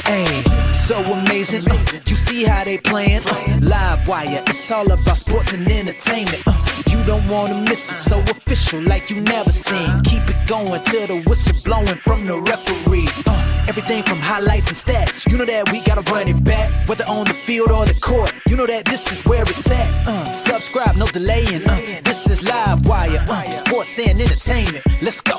Hey, so amazing. You see how they playing? Live wire, it's all about sports and entertainment. You don't wanna miss it, so official like you never seen. Keep it going till the whistle blowing from the referee. Everything from highlights and stats. You know that we gotta run it back, whether on the field or the court. You know that this is where it's at. Subscribe, no delaying. This is Live Wire, sports and entertainment. Let's go.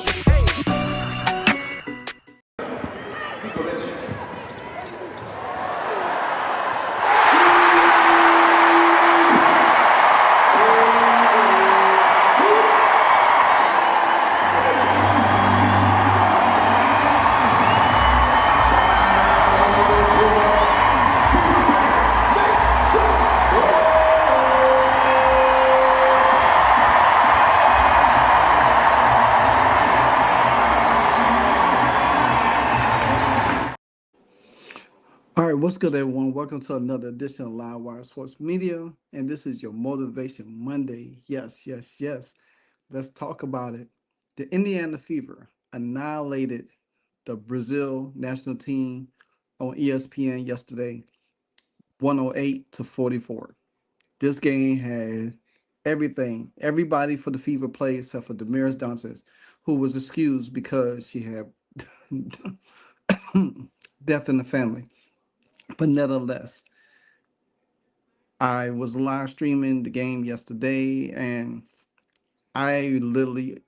All right, what's good, everyone? Welcome to another edition of Live Wire Sports Media, and this is your Motivation Monday. Yes, yes, yes. Let's talk about it. The Indiana Fever annihilated the Brazil national team on ESPN yesterday, 108-44. This game had everything. Everybody for the Fever played except for Damaris Dantas, who was excused because she had death in the family. But nevertheless, I was live streaming the game yesterday, and I literally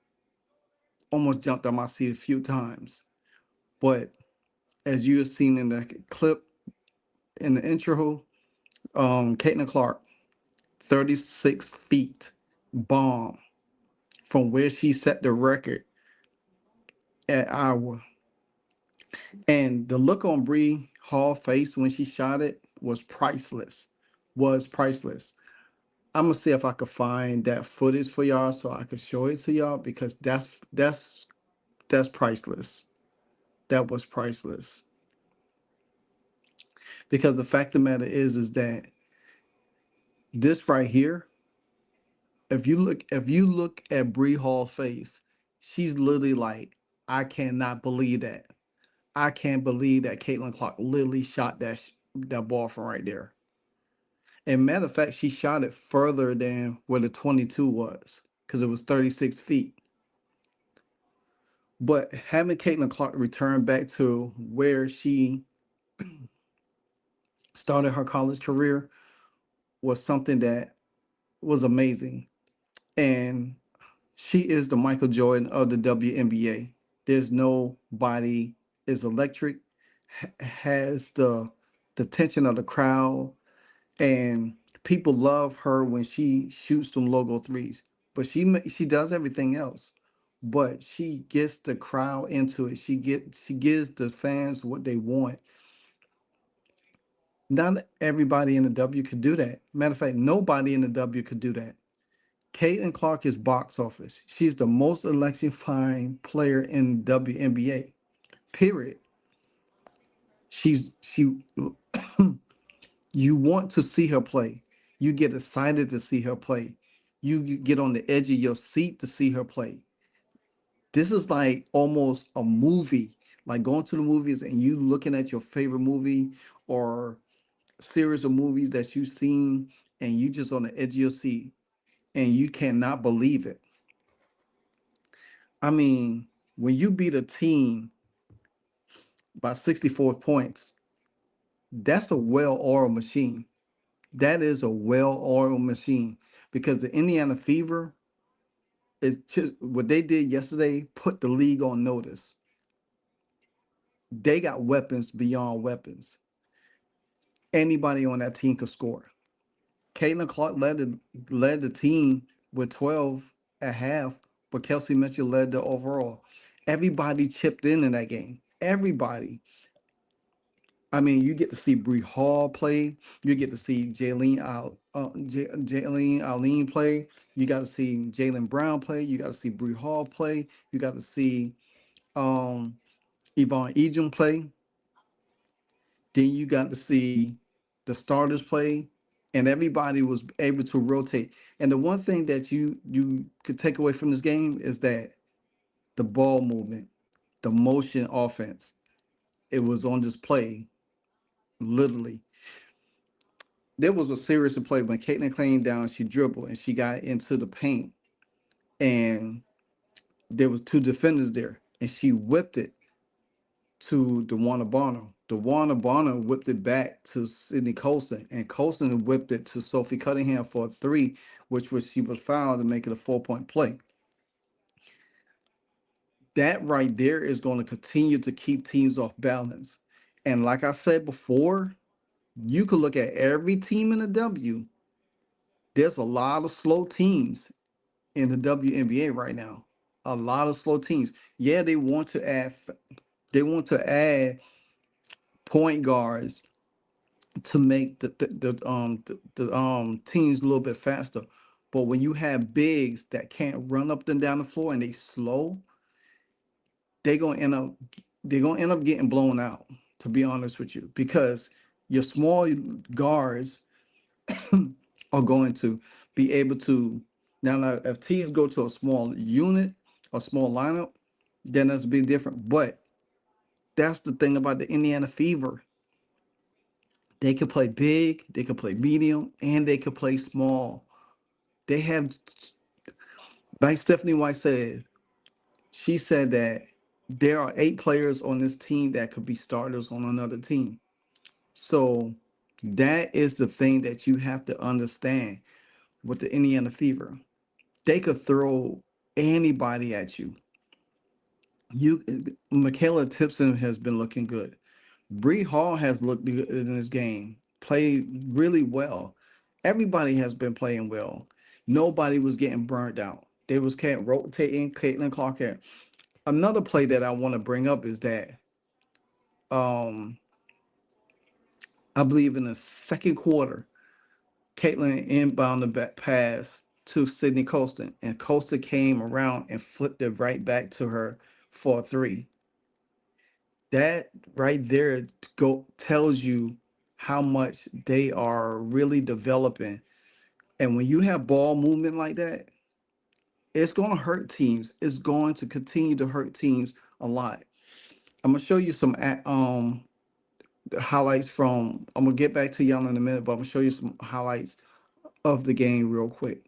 almost jumped on my seat a few times. But as you have seen in the clip in the intro, Caitlin Clark, 36 feet bomb from where she set the record at Iowa. And the look on Bree Hall's face when she shot it was priceless. Was priceless. I'm gonna see if I could find that footage for y'all so I could show it to y'all, because that's priceless. That was priceless. Because the fact of the matter is that this right here, if you look at Bree Hall's face, she's literally like, I cannot believe that. I can't believe that Caitlin Clark literally shot that ball from right there. And matter of fact, she shot it further than where the 22 was, because it was 36 feet. But having Caitlin Clark return back to where she started her college career was something that was amazing. And she is the Michael Jordan of the WNBA. There's nobody is electric, has the attention of the crowd, and people love her when she shoots them logo threes. But she does everything else. But she gets the crowd into it. She gives the fans what they want. Not everybody in the W could do that. Matter of fact, nobody in the W could do that. Caitlin Clark is box office. She's the most electrifying player in WNBA. Period. She you want to see her play. You get excited to see her play. You get on the edge of your seat to see her play. This is like almost a movie. Like going to the movies and you looking at your favorite movie or series of movies that you've seen, and you just on the edge of your seat and you cannot believe it. I mean, when you beat a team by 64 points, that's a well-oiled machine. That is a well-oiled machine, because the Indiana Fever is just what they did yesterday, put the league on notice. They got weapons beyond weapons. Anybody on that team could score. Caitlin Clark led the team with 12 at half, but Kelsey Mitchell led the overall. Everybody chipped in that game. Everybody. I mean, you get to see Bree Hall play. You get to see Jaylene Allen play. You got to see Jalen Brown play. You got to see Bree Hall play. You got to see um, Yvonne Ejim play. Then you got to see the starters play, and everybody was able to rotate. And the one thing that you could take away from this game is that the ball movement, the motion offense, it was on display literally. There was a series of play when Caitlin came down, she dribbled and she got into the paint, and there was two defenders there, and she whipped it to DeWanna Bonner. DeWanna Bonner whipped it back to Sydney Colson, and Colson whipped it to Sophie Cunningham for a three, which was she was fouled to make it a 4 point play. That right there is going to continue to keep teams off balance. And like I said before, you could look at every team in the W. There's a lot of slow teams in the WNBA right now. A lot of slow teams. Yeah, they want to add point guards to make the teams a little bit faster. But when you have bigs that can't run up and down the floor and they slow, they gonna end up they're gonna end up getting blown out, to be honest with you, because your small guards are going to be able to now if teams go to a small unit, a small lineup, then that's a bit different. But that's the thing about the Indiana Fever. They could play big, they could play medium, and they could play small. They have, like Stephanie White said, she said that there are 8 players on this team that could be starters on another team. So that is the thing that you have to understand with the Indiana Fever. They could throw anybody at you. You, Michaela Tipson has been looking good. Bree Hall has looked good in this game, played really well. Everybody has been playing well. Nobody was getting burned out. They was can't rotating Caitlin Clark. Another play that I want to bring up is that um I believe in the second quarter, Caitlin inbound the back pass to Sydney Colston, and Colston came around and flipped it right back to her for a three. That right there go tells you how much they are really developing. And when you have ball movement like that, it's going to hurt teams. It's going to continue to hurt teams a lot. I'm gonna show you some highlights from. I'm gonna get back to y'all in a minute, but I'm gonna show you some highlights of the game real quick.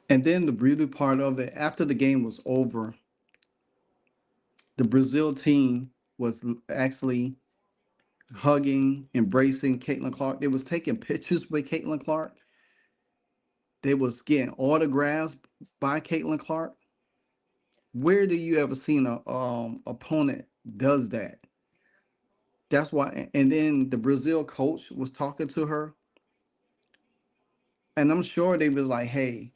And then the beauty part of it, after the game was over, the Brazil team was actually hugging, embracing Caitlin Clark. They was taking pictures with Caitlin Clark. They was getting autographs by Caitlin Clark. Where do you ever seen a opponent does that? That's why. And then the Brazil coach was talking to her, and I'm sure they was like, "Hey,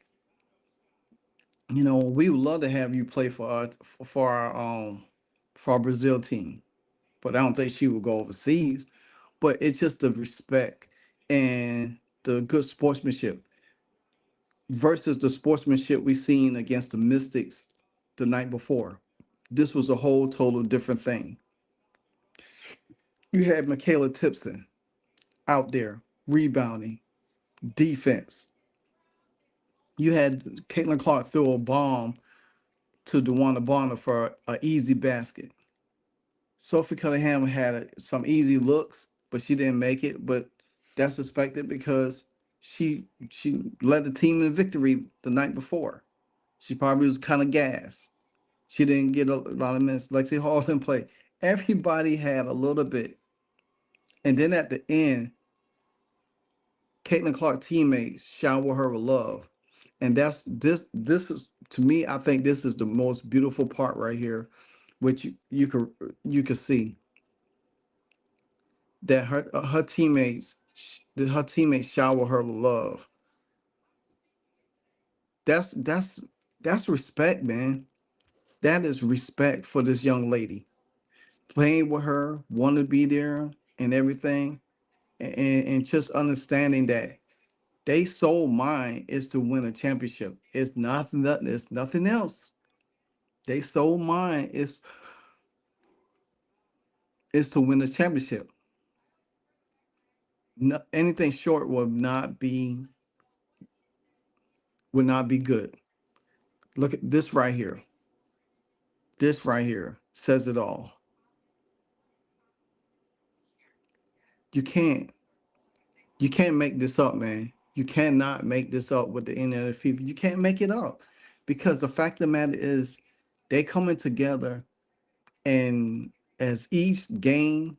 we would love to have you play for our Brazil team, but I don't think she would go overseas." But it's just the respect and the good sportsmanship versus the sportsmanship we seen against the Mystics the night before. This was a whole total different thing. You had Michaela Tipson out there rebounding, defense. You had Caitlin Clark throw a bomb to DeWanna Bonner for an easy basket. Sophie Cunningham had some easy looks, but she didn't make it. But that's expected because she led the team in victory the night before. She probably was kind of gassed. She didn't get a lot of minutes. Lexi Hall didn't play. Everybody had a little bit. And then at the end, Caitlin Clark teammates shower her with love. And this is to me, I think this is the most beautiful part right here, which you could see that her teammates shower her with love. That's that's respect, man. That is respect for this young lady. Playing with her, want to be there and everything, and just understanding that they sole mind is to win a championship. It's nothing else. They sole mind is to win the championship. No, anything short would not be good. Look at this right here. This right here says it all. You can't you can't make this up, man. You cannot make this up with the NFF. You can't make it up because the fact of the matter is they coming together, and as each game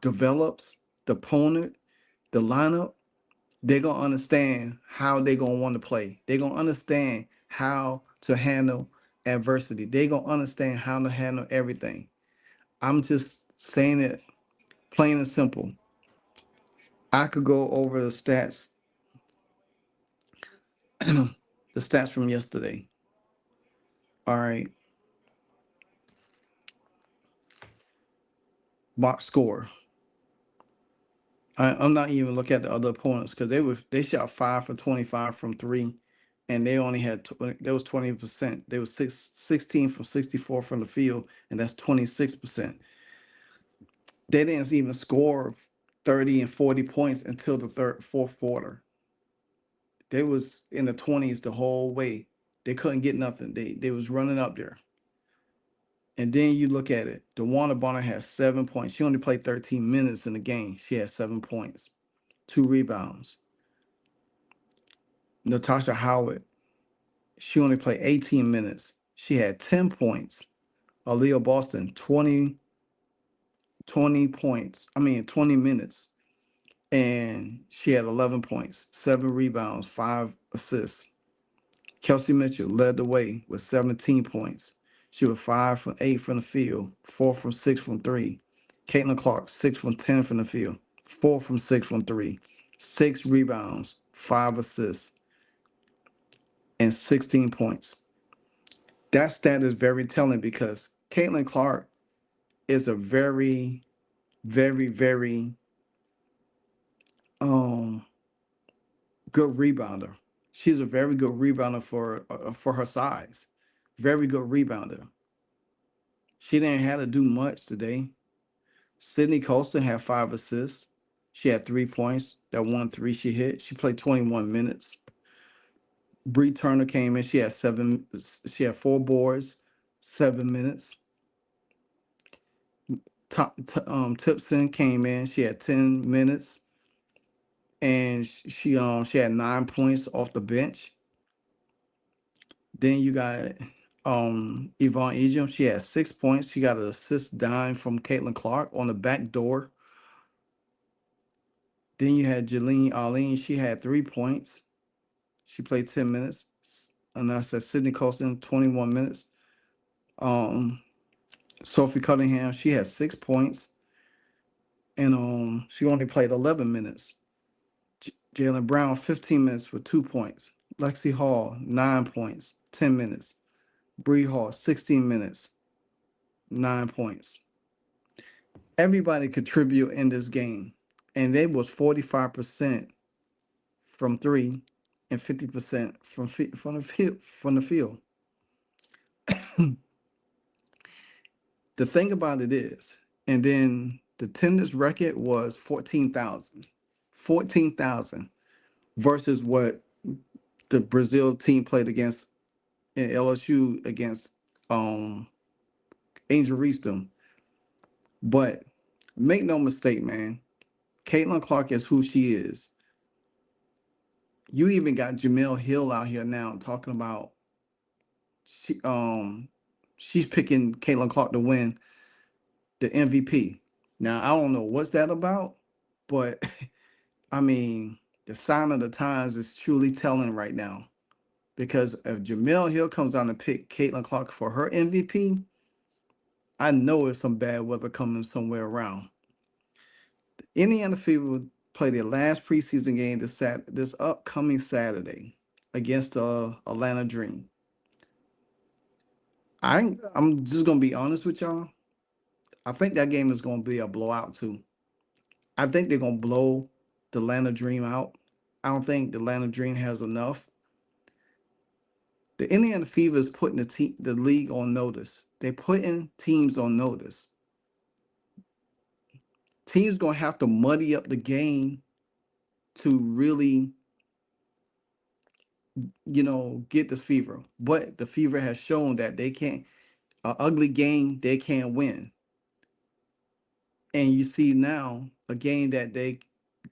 develops, the opponent, the lineup, they're gonna understand how they're gonna want to play. They're gonna understand how to handle adversity. They're gonna understand how to handle everything. I'm just saying it plain and simple. I could go over the stats from yesterday. All right, box score. I'm not even looking at the other opponents because they shot 5 for 25 from three, and they only had that was 20%. They was 16 from 64 from the field, and that's 26%. They didn't even score 30 and 40 points until the fourth quarter. They was in the 20s the whole way. They couldn't get nothing. They was running up there. And then you look at it. DeWanda Bonner has 7 points. She only played 13 minutes in the game. She had 7 points, 2 rebounds. Natasha Howard, she only played 18 minutes. She had 10 points. Aaliyah Boston, 20 points. 20 minutes. And she had 11 points, 7 rebounds, 5 assists. Kelsey Mitchell led the way with 17 points. She was 5 from 8 from the field, 4 from 6 from three. Caitlin Clark, 6 from 10 from the field, 4 from 6 from three. 6 rebounds, 5 assists, and 16 points. That stat is very telling because Caitlin Clark is a very, very, very um good rebounder. She's a very good rebounder for her size. Very good rebounder. She didn't have to do much today. Sydney Colston had 5 assists. She had 3 points. That 1 3 she hit. She played 21 minutes. Bree Turner came in. She had 7. She had 4 boards, 7 minutes. Tipson came in. She had 10 minutes, and she had 9 points off the bench. Then you got Yvonne Ejim. She had 6 points. She got an assist dime from Caitlin Clark on the back door. Then you had Jeline Arlene. She had 3 points. She played 10 minutes. And I said Sydney Colston, 21 minutes. Um, Sophie Cunningham, she had 6 points. And she only played 11 minutes. Jalen Brown, 15 minutes with 2 points. Lexi Hall, 9 points, 10 minutes. Bree Hall, 16 minutes, 9 points. Everybody contribute in this game. And they was 45% from three and 50% from the field. The thing about it is, and then the tennis record was 14,000. 14,000 versus what the Brazil team played against in LSU against Angel Reeston. But make no mistake, man, Caitlin Clark is who she is. You even got Jamel Hill out here now talking about she's picking Caitlin Clark to win the MVP. Now I don't know what's that about, but I mean the sign of the times is truly telling right now. Because if Jamel Hill comes out and pick Caitlin Clark for her MVP, I know it's some bad weather coming somewhere around. Indiana Fever will play their last preseason game this upcoming Saturday against the Atlanta Dream. I'm just gonna be honest with y'all. I think that game is gonna be a blowout too. I think they're gonna blow the Atlanta Dream out. I don't think the Atlanta Dream has enough. The Indiana Fever is putting the league on notice. They're putting teams on notice. Teams gonna have to muddy up the game to really, get this Fever. But the Fever has shown that they can't. An ugly game they can't win. And you see now a game that they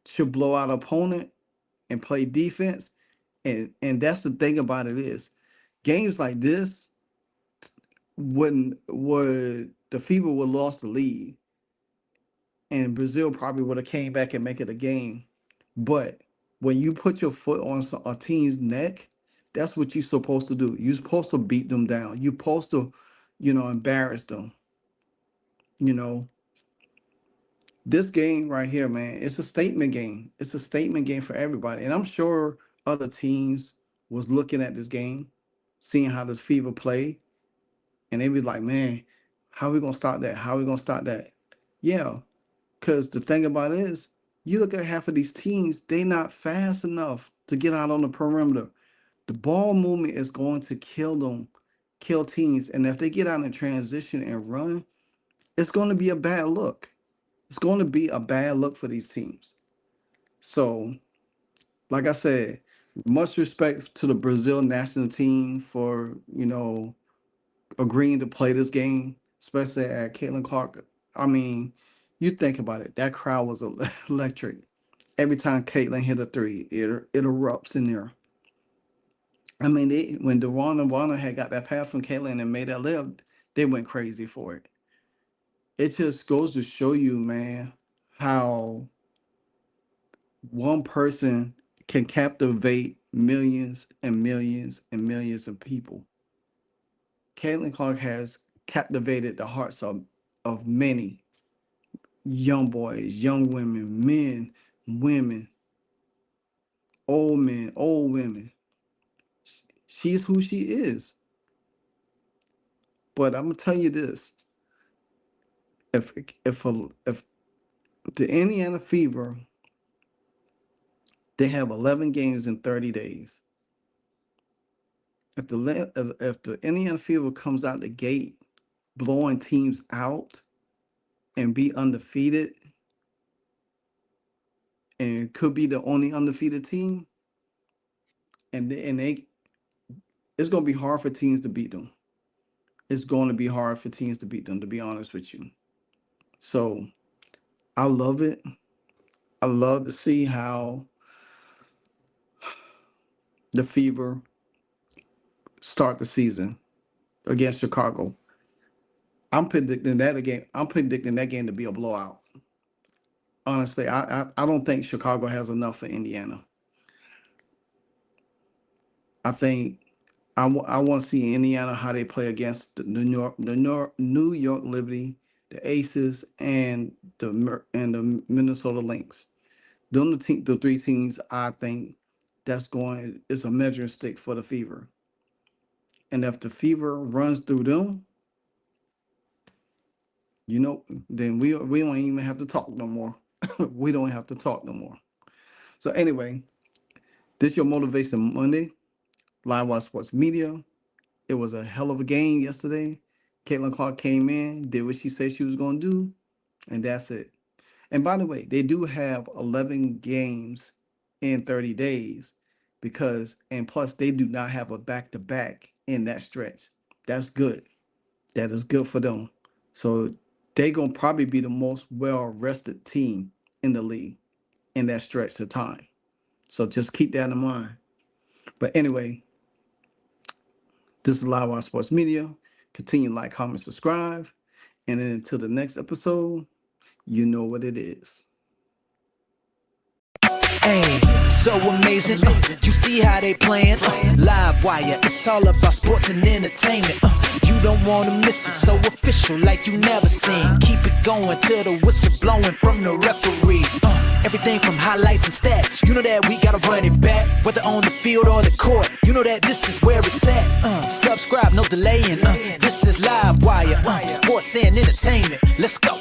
should blow out opponent and play defense. And that's the thing about it is games like this wouldn't would the Fever would lost the lead and Brazil probably would have came back and make it a game. But when you put your foot on a team's neck, that's what you're supposed to do. You're supposed to beat them down. You're supposed to, embarrass them. You know, this game right here, man, it's a statement game. It's a statement game for everybody. And I'm sure other teams was looking at this game, seeing how this Fever play, and they be like, man, how we gonna stop that? How we gonna stop that? Yeah, because the thing about it is, you look at half of these teams, they not fast enough to get out on the perimeter. The ball movement is going to kill them, kill teams. And if they get out in transition and run, it's going to be a bad look. It's going to be a bad look for these teams. So, like I said, much respect to the Brazil national team for, agreeing to play this game, especially at Caitlin Clark. I mean, you think about it, that crowd was electric. Every time Caitlin hit a three, it erupts in there. I mean, when Dewan and Warner had got that pass from Caitlin and made that live, they went crazy for it. It just goes to show you, man, how one person can captivate millions and millions and millions of people. Caitlin Clark has captivated the hearts of many young boys, young women, men, women, old women. She's who she is. But I'm gonna tell you this: if if the Indiana Fever, they have 11 games in 30 days. If the Indiana Fever comes out the gate blowing teams out and be undefeated and could be the only undefeated team, and it's gonna be hard for teams to beat them. It's going to be hard for teams to beat them, to be honest with you. So I love it. I love to see how the Fever start the season against Chicago. I'm predicting that game to be a blowout. Honestly, I don't think Chicago has enough for Indiana. I think I want to see Indiana how they play against New York Liberty, the Aces, and the Minnesota Lynx. The three teams I think that's going is a measuring stick for the Fever. And if the Fever runs through them, then we don't even have to talk no more. We don't have to talk no more. So anyway, this your Motivation Monday, Live Watch Sports Media. It was a hell of a game yesterday. Caitlin Clark came in, did what she said she was going to do, and that's it. And by the way, they do have 11 games in 30 days and plus they do not have a back to back in that stretch. That's good. That is good for them. So they're going to probably be the most well rested team in the league in that stretch of time. So just keep that in mind. But anyway, this is Live on Sports Media. Continue to like, comment, subscribe. And then until the next episode, you know what it is. Hey, so amazing. You see how they playing? Live wire, it's all about sports and entertainment. You don't wanna miss it, so official like you never seen. Keep it going till the whistle blowing from the referee. Everything from highlights and stats, you know that we gotta run it back. Whether on the field or the court, you know that this is where it's at. Subscribe, no delaying. This is Live Wire, sports and entertainment. Let's go.